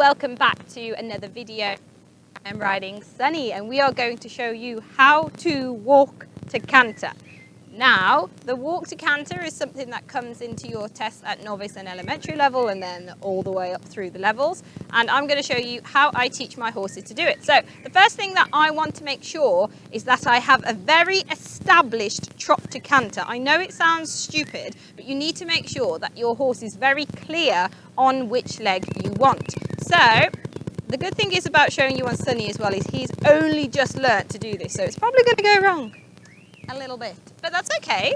welcome back to another video. I'm riding Sunny and we are going to show you how to walk to canter. Now, the walk to canter is something that comes into your test at novice and elementary level and then all the way up through the levels. And I'm going to show you how I teach my horses to do it. So the first thing that I want to make sure is that I have a very established trot to canter. I know it sounds stupid, but you need to make sure that your horse is very clear on which leg you want. So the good thing is about showing you on Sunny as well is he's only just learnt to do this. So it's probably going to go wrong a little bit, but that's okay.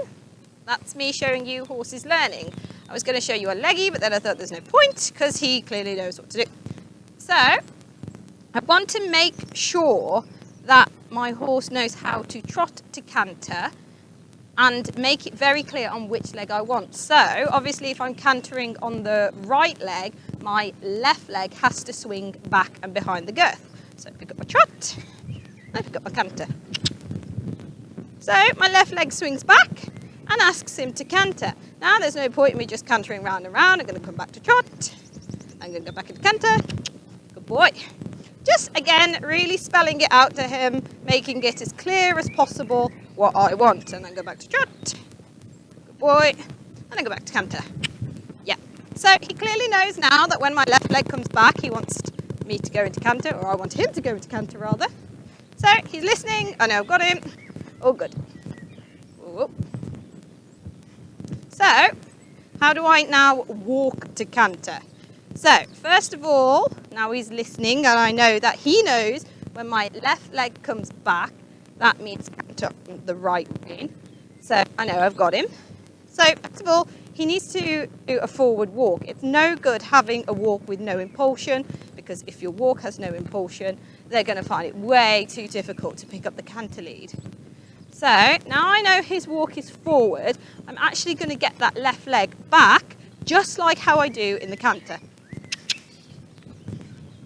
That's me showing you horses learning. I was going to show you a leggy, but then I thought there's no point because he clearly knows what to do. So I want to make sure that my horse knows how to trot to canter and make it very clear on which leg I want. So obviously if I'm cantering on the right leg, my left leg has to swing back and behind the girth. So pick up my trot, I pick up my canter. So my left leg swings back and asks him to canter. Now there's no point in me just cantering round and round. I'm going to come back to trot. I'm going to go back into canter. Good boy. Just again, really spelling it out to him, making it as clear as possible what I want. And then go back to trot. Good boy. And then go back to canter. Yeah. So he clearly knows now that when my left leg comes back, he wants me to go into canter, or I want him to go into canter rather. So he's listening. I know I've got him. All good. Whoop. So, how do I now walk to canter? So, first of all, now he's listening and I know that he knows when my left leg comes back, that means canter the right way. So, I know I've got him. So, first of all, he needs to do a forward walk. It's no good having a walk with no impulsion, because if your walk has no impulsion, they're going to find it way too difficult to pick up the canter lead. So now I know his walk is forward, I'm actually going to get that left leg back, just like how I do in the canter.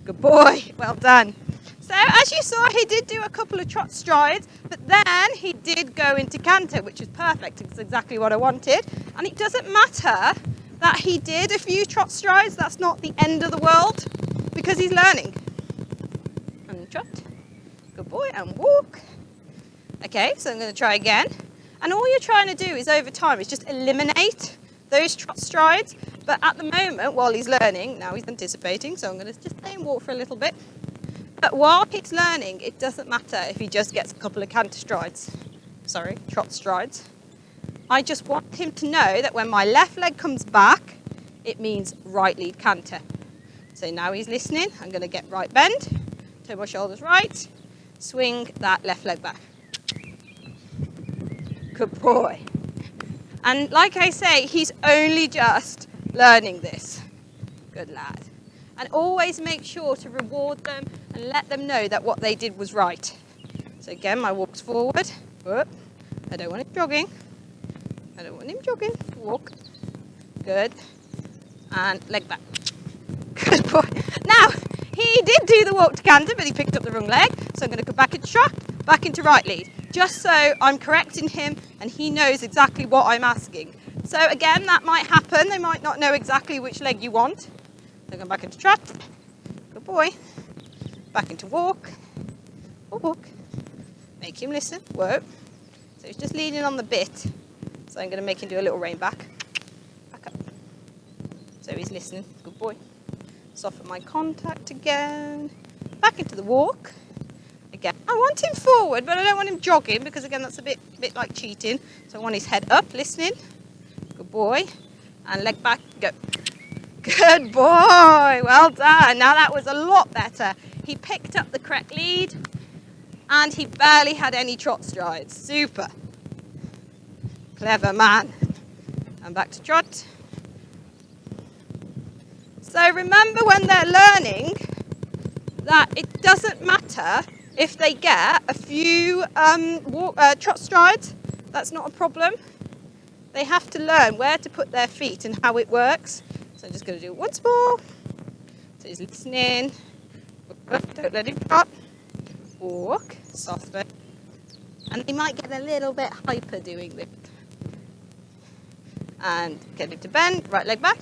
Good boy, well done. So as you saw, he did do a couple of trot strides, but then he did go into canter, which is perfect. It's exactly what I wanted. And it doesn't matter that he did a few trot strides, that's not the end of the world, because he's learning. And trot, good boy, and walk. Okay, so I'm going to try again. And all you're trying to do is over time is just eliminate those trot strides. But at the moment, while he's learning, now he's anticipating, so I'm going to just let him walk for a little bit. But while he's learning, it doesn't matter if he just gets a couple of trot strides. I just want him to know that when my left leg comes back, it means right lead canter. So now he's listening. I'm going to get right bend, turn my shoulders right, swing that left leg back. Good boy. And like I say, he's only just learning this. Good lad. And always make sure to reward them and let them know that what they did was right. So again, my walk's forward. Whoop. I don't want him jogging. I don't want him jogging. Walk. Good. And leg back. Good boy. Now, he did do the walk to canter, but he picked up the wrong leg. So I'm going to go back into trot, back into right lead. Just so I'm correcting him and he knows exactly what I'm asking. So again, that might happen. They might not know exactly which leg you want. So go back into trot. Good boy. Back into walk. Walk. Make him listen. Whoa. So he's just leaning on the bit. So I'm going to make him do a little rein back. Back up. So he's listening. Good boy. Soften my contact again. Back into the walk. Again. I want him forward, but I don't want him jogging because again that's a bit like cheating. So I want his head up, listening. Good boy. And leg back, go. Good boy, well done. Now that was a lot better. He picked up the correct lead and he barely had any trot strides. Super. Clever man. And back to trot. So remember when they're learning that it doesn't matter if they get a few trot strides. That's not a problem. They have to learn where to put their feet and how it works. So I'm just going to do it once more. So he's listening. Don't let him trot. Walk. Soften. And he might get a little bit hyper doing this. And get him to bend. Right leg back.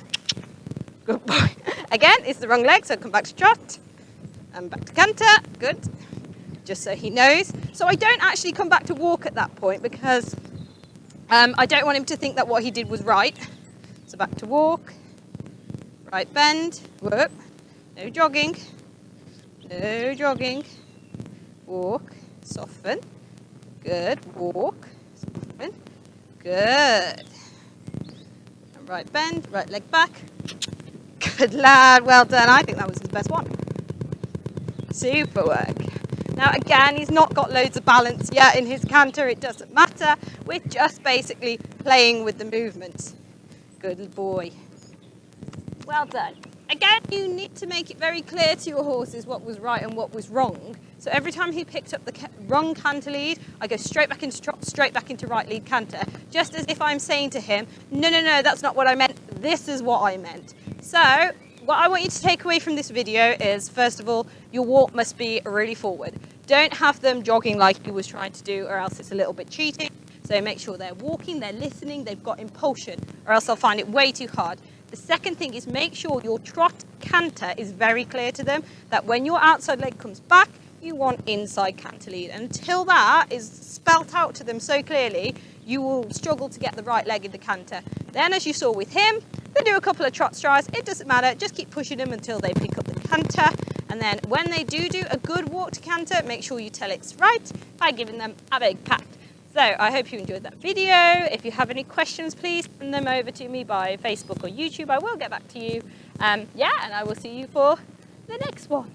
Good boy. Again, it's the wrong leg, so come back to trot and back to canter. Good. Just so he knows. So I don't actually come back to walk at that point because I don't want him to think that what he did was right. So back to walk, right bend, whoop, no jogging, walk, soften, good, walk, soften, good. And right bend, right leg back, good lad, well done. I think that was his best one. Super work. Now again, he's not got loads of balance yet in his canter, it doesn't matter. We're just basically playing with the movements. Good boy. Well done. Again, you need to make it very clear to your horses what was right and what was wrong. So every time he picked up the wrong canter lead, I go straight back into trot, straight back into right lead canter, just as if I'm saying to him, no, that's not what I meant, this is what I meant. So what I want you to take away from this video is, first of all, your walk must be really forward. Don't have them jogging like he was trying to do, or else it's a little bit cheating. So make sure they're walking, they're listening, they've got impulsion, or else they'll find it way too hard. The second thing is make sure your trot canter is very clear to them, that when your outside leg comes back, you want inside canter lead. And until that is spelt out to them so clearly, you will struggle to get the right leg in the canter. Then, as you saw with him, they do a couple of trot strides, it doesn't matter, just keep pushing them until they pick up the canter. And then when they do a good walk to canter, make sure you tell it's right by giving them a big pat. So I hope you enjoyed that video. If you have any questions, please send them over to me by Facebook or YouTube. I will get back to you. And I will see you for the next one.